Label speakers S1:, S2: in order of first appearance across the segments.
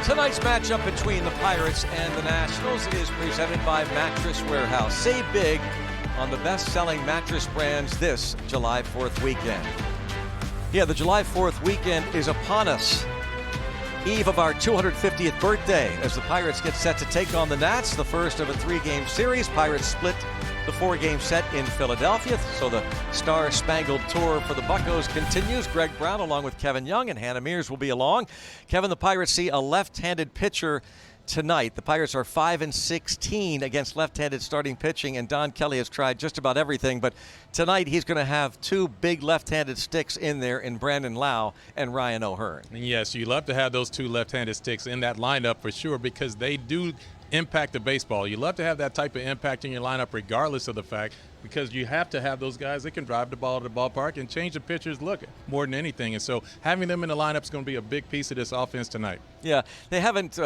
S1: Tonight's matchup between the Pirates and the Nationals is presented by Mattress Warehouse. Save big on the best-selling mattress brands this July 4th weekend. Yeah, the July 4th weekend is upon us. Eve of our 250th birthday as the Pirates get set to take on the Nats, the first of a 3-game series. Pirates split the 4-game set in Philadelphia, so the star-spangled tour for the Buccos continues. Greg Brown along with Kevin Young and Hannah Mears will be along. Kevin, the Pirates see a left-handed pitcher tonight. The Pirates are 5-16 against left-handed starting pitching, and Don Kelly has tried just about everything, but tonight he's going to have two big left-handed sticks in there in Brandon Lau and Ryan O'Hearn.
S2: Yes, you love to have those two left-handed sticks in that lineup for sure, because they do impact the baseball. You love to have that type of impact in your lineup regardless of the fact, because you have to have those guys that can drive the ball to the ballpark and change the pitcher's look more than anything. And so having them in the lineup is going to be a big piece of this offense tonight.
S1: Yeah, they haven't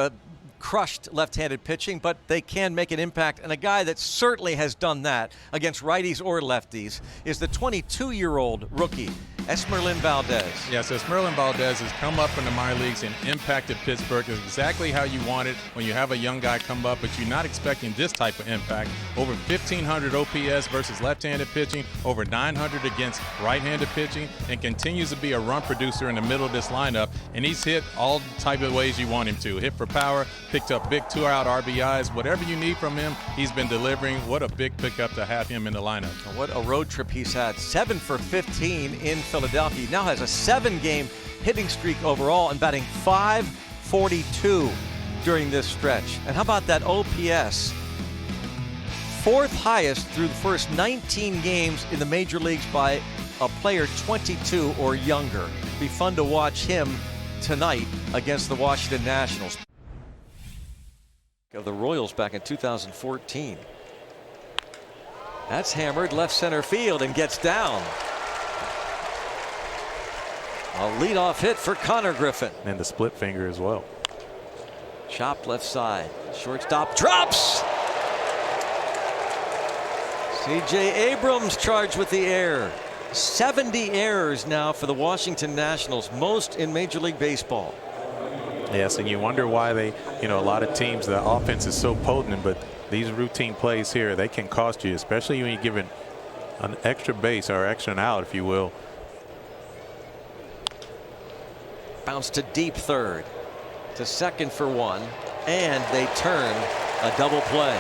S1: crushed left-handed pitching, but they can make an impact. And a guy that certainly has done that against righties or lefties is the 22-year-old rookie, Esmerlin Valdez.
S2: Yes, Esmerlin Valdez has come up in the minor leagues and impacted Pittsburgh. It's exactly how you want it when you have a young guy come up, but you're not expecting this type of impact. Over 1,500 OPS versus left-handed pitching, over 900 against right-handed pitching, and continues to be a run producer in the middle of this lineup. And he's hit all type of ways you want him to. Hit for power, picked up big 2-out RBIs. Whatever you need from him, he's been delivering. What a big pickup to have him in the lineup.
S1: What a road trip he's had. 7 for 15 in Philadelphia. He now has a 7-game hitting streak overall and batting .542 during this stretch. And how about that OPS? 4th highest through the first 19 games in the major leagues by a player 22 or younger. Be fun to watch him tonight against the Washington Nationals. Of the Royals back in 2014. That's hammered left center field and gets down. A leadoff hit for Connor Griffin.
S3: And the split finger as well.
S1: Chopped left side. Shortstop drops. C.J. Abrams charged with the error. 70 errors now for the Washington Nationals, most in Major League Baseball.
S3: Yes, and you wonder why they, a lot of teams, the offense is so potent, but these routine plays here, they can cost you, especially when you give it an extra base or extra out, if you will.
S1: Bounce to deep third, to second for one, and they turn a double play.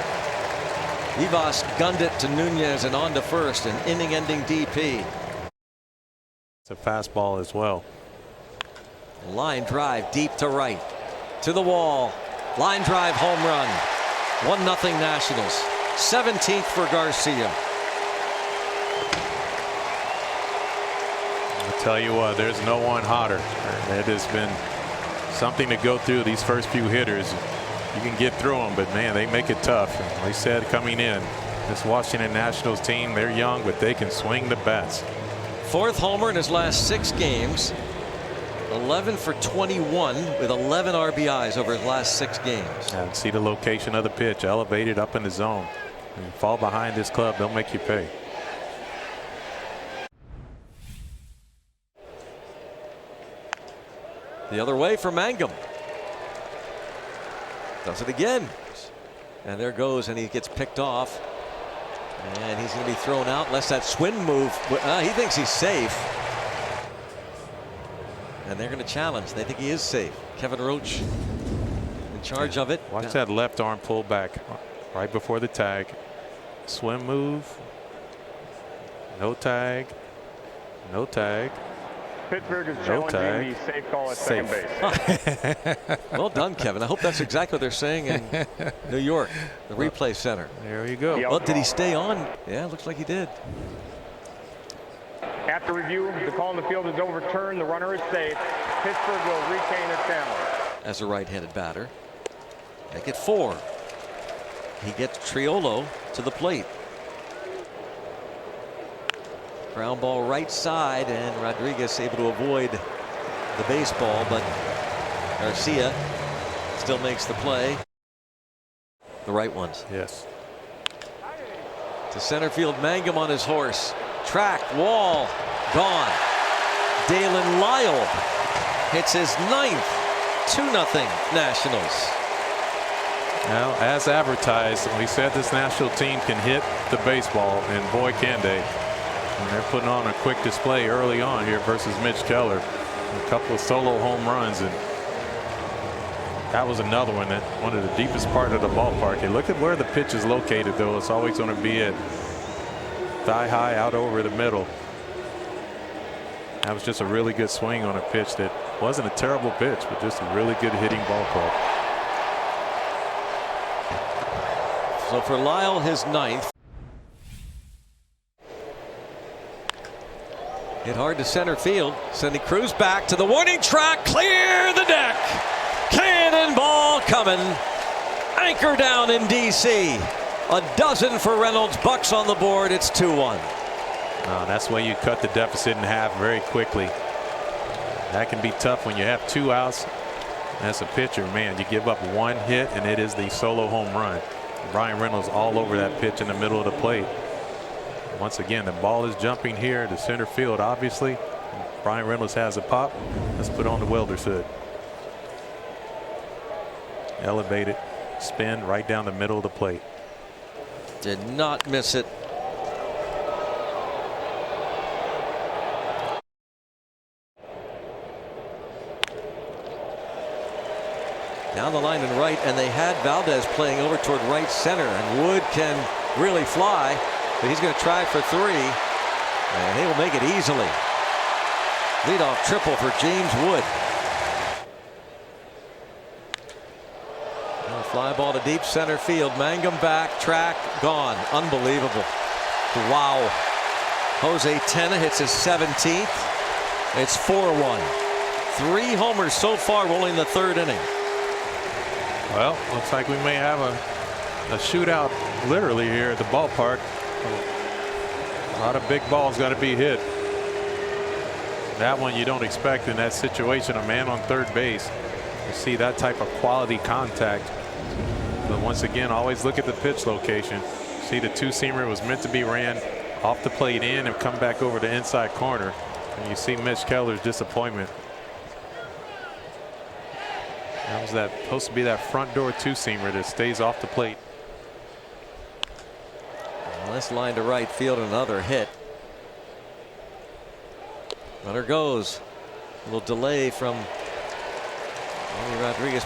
S1: Vivas gunned it to Nunez and on to first, an inning-ending DP.
S3: It's a fastball as well.
S1: Line drive deep to right, to the wall. Line drive home run. 1-0 Nationals. 17th for Garcia.
S3: I'll tell you what, there's no one hotter. It has been something to go through these first few hitters. You can get through them, but man, they make it tough. And like I said, coming in, this Washington Nationals team, they're young, but they can swing the bats.
S1: 4th homer in his last 6 games. 11 for 21 with 11 RBIs over his last 6 games.
S3: And see the location of the pitch, elevated up in the zone. When you fall behind this club, they'll make you pay.
S1: The other way for Mangum. Does it again. And there goes, and he gets picked off. And he's going to be thrown out unless that swing move. He thinks he's safe. And they're going to challenge. They think he is safe. Kevin Roach in charge of it.
S3: Watch that left arm pull back right before the tag. Swim move. No tag. No tag.
S4: Pittsburgh is challenging the safe call at second base.
S1: Well done, Kevin. I hope that's exactly what they're saying in New York, the replay center.
S3: There you go.
S1: Well, did he stay on? Yeah, looks like he did.
S4: After review, the call in the field is overturned. The runner is safe. Pittsburgh will retain its challenge.
S1: As a right-handed batter. Make it 4. He gets Triolo to the plate. Ground ball right side, and Rodriguez able to avoid the baseball, but Garcia still makes the play. The right ones.
S3: Yes.
S1: To center field, Mangum on his horse. Track, wall, gone. Dalen Lyle hits his 9th 2-0 Nationals.
S3: Well, as advertised, we said this national team can hit the baseball, and boy can they. And they're putting on a quick display early on here versus Mitch Keller. A couple of solo home runs, and that was another one that one of the deepest part of the ballpark. And look at where the pitch is located, though. It's always going to be at thigh high out over the middle. That was just a really good swing on a pitch that wasn't a terrible pitch, but just a really good hitting ball club.
S1: So for Lyle, his 9th. Hit hard to center field. Sending Cruz back to the warning track. Clear the deck. Cannonball coming. Anchor down in D.C. A dozen for Reynolds. Bucks on the board. It's 2-1.
S3: That's why you cut the deficit in half very quickly. That can be tough when you have 2 outs. As a pitcher, man, you give up 1 hit, and it is the solo home run. Brian Reynolds all over that pitch in the middle of the plate. Once again, the ball is jumping here to center field, obviously. Brian Reynolds has a pop. Let's put on the welder's hood. Elevate it, spin right down the middle of the plate.
S1: Did not miss it. Down the line and right, and they had Valdez playing over toward right center, and Wood can really fly, but he's going to try for 3, and he will make it easily. Leadoff triple for James Wood. And a fly ball to deep center field. Mangum back, track, gone. Unbelievable. Wow. Jose Tena hits his 17th. It's 4-1. 3 homers so far, only in the 3rd inning.
S3: Well, looks like we may have a shootout literally here at the ballpark. A lot of big balls got to be hit. That one you don't expect in that situation. A man on third base. You see that type of quality contact. But once again, always look at the pitch location. See, the 2-seamer was meant to be ran off the plate in and come back over the inside corner. And you see Mitch Keller's disappointment. That was supposed to be that front door 2-seamer that stays off the plate.
S1: Well, this line to right field, another hit. Runner goes. A little delay from Rodriguez.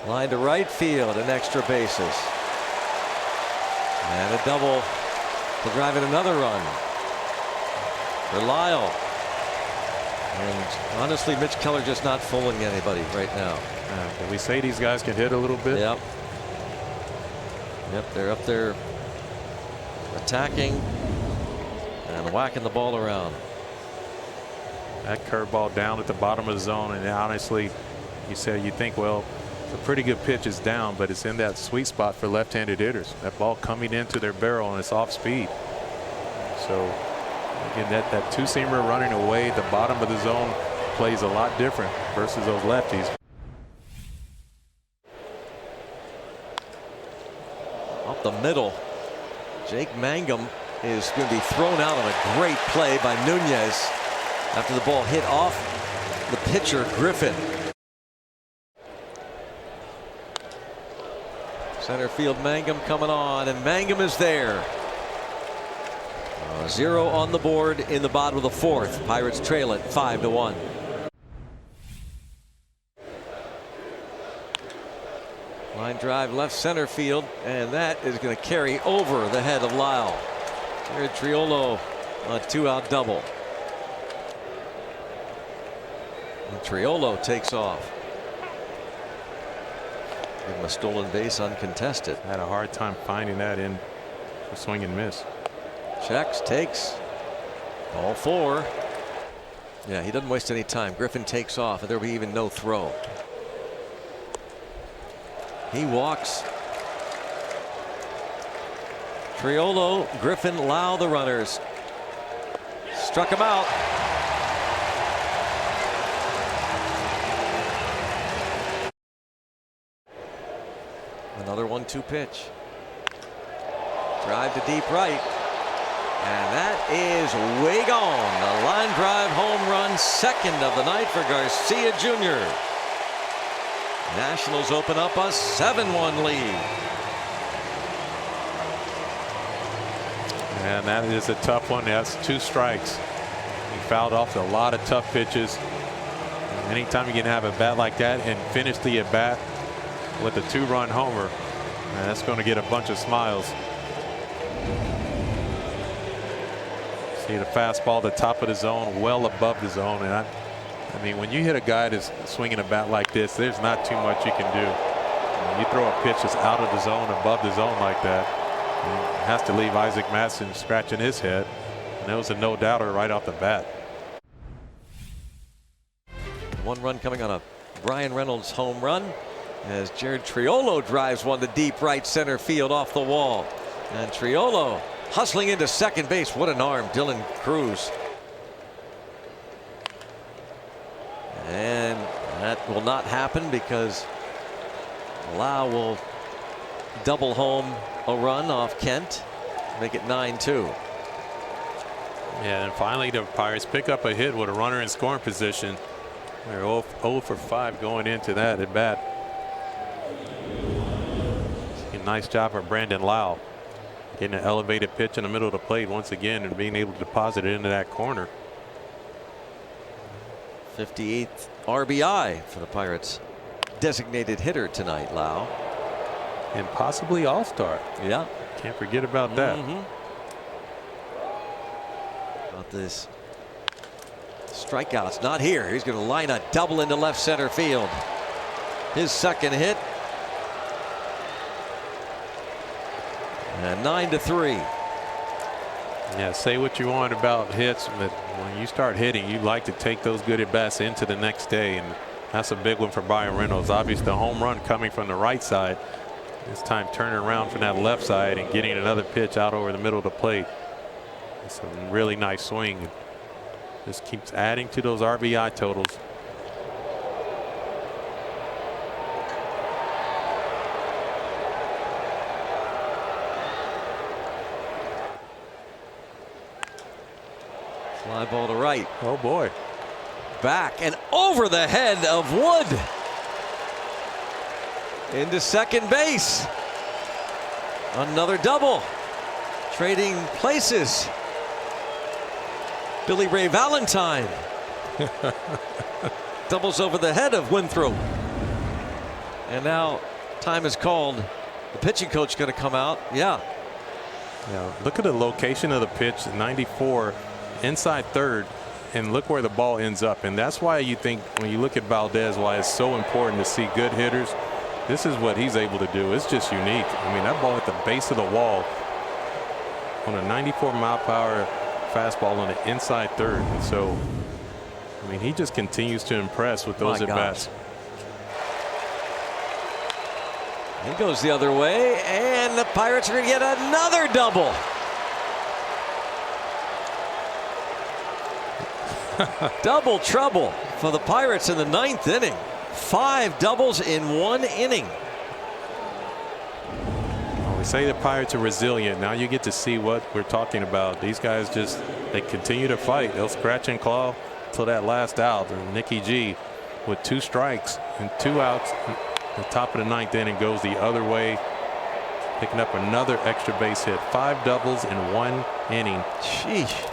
S1: Line to right field and extra bases. And a double to drive in another run for Lyle. And honestly, Mitch Keller just not fooling anybody right now.
S3: Can we say these guys can hit a little bit?
S1: Yep. Yep, they're up there attacking and whacking the ball around.
S3: That curveball down at the bottom of the zone, and honestly, you think, well, it's a pretty good pitch, is down, but it's in that sweet spot for left-handed hitters. That ball coming into their barrel, and it's off speed. So again, that 2-seamer running away, the bottom of the zone plays a lot different versus those lefties.
S1: Up the middle, Jake Mangum is going to be thrown out on a great play by Nunez after the ball hit off the pitcher Griffin. Center field, Mangum coming on, and Mangum is there. 0 on the board in the bottom of the 4th. Pirates trail it 5-1. Line drive left center field, and that is going to carry over the head of Lyle. Jared Triolo on a 2-out double. And Triolo takes off. Give him a stolen base uncontested.
S3: Had a hard time finding that in for swing and miss.
S1: Checks, takes. All 4. Yeah, he doesn't waste any time. Griffin takes off, and there will be even no throw. He walks. Triolo, Griffin, Lau, the runners. Struck him out. Another 1-2 pitch. Drive to deep right. And that is way gone. A line drive home run, second of the night for Garcia Jr. Nationals open up a 7-1 lead.
S3: And that is a tough one. That's 2 strikes. He fouled off a lot of tough pitches. Anytime you can have a bat like that and finish the at bat with a 2-run homer, that's going to get a bunch of smiles. See the fastball at the top of the zone, well above the zone. And I mean, when you hit a guy that's swinging a bat like this, there's not too much you can do. When you throw a pitch that's out of the zone, above the zone like that, it has to leave Isaac Madsen scratching his head. And that was a no-doubter right off the bat.
S1: 1 run coming on a Brian Reynolds home run as Jared Triolo drives one to deep right center field off the wall. And Triolo hustling into second base. What an arm, Dylan Cruz. And that will not happen because Lau will double home a run off Kent, make it 9-2.
S3: Yeah, and finally the Pirates pick up a hit with a runner in scoring position. They're 0 for 5 going into that at bat. A nice job for Brandon Lau, getting an elevated pitch in the middle of the plate once again and being able to deposit it into that corner.
S1: 58th RBI for the Pirates. Designated hitter tonight, Lau.
S3: And possibly all-star.
S1: Yeah.
S3: Can't forget about that.
S1: About this strikeouts, not here. He's going to line a double into left center field. His second hit. And 9-3.
S3: Yeah, say what you want about hits, but when you start hitting, you like to take those good at bats into the next day, and that's a big one for Brian Reynolds. Obviously, the home run coming from the right side. This time turning around from that left side and getting another pitch out over the middle of the plate. It's a really nice swing. Just keeps adding to those RBI totals.
S1: Fly ball to right.
S3: Oh boy.
S1: Back and over the head of Wood. Into second base. Another double. Trading places. Billy Ray Valentine doubles over the head of Winthrop. And now time is called. The pitching coach going to come out. Yeah.
S3: Yeah. Look at the location of the pitch. 94 inside third. And look where the ball ends up. And that's why you think when you look at Valdez, why it's so important to see good hitters. This is what he's able to do. It's just unique. I mean, that ball at the base of the wall on a 94-mile-per-hour fastball on the inside third. And so, I mean, he just continues to impress with those at-bats.
S1: He goes the other way, and the Pirates are going to get another double. Double trouble for the Pirates in the 9th inning. 5 doubles in 1 inning.
S3: We say the Pirates are resilient. Now you get to see what we're talking about. These guys just, they continue to fight. They'll scratch and claw till that last out. And Nicky G with 2 strikes and 2 outs. The top of the 9th inning goes the other way, picking up another extra base hit. 5 doubles in 1 inning.
S1: Sheesh.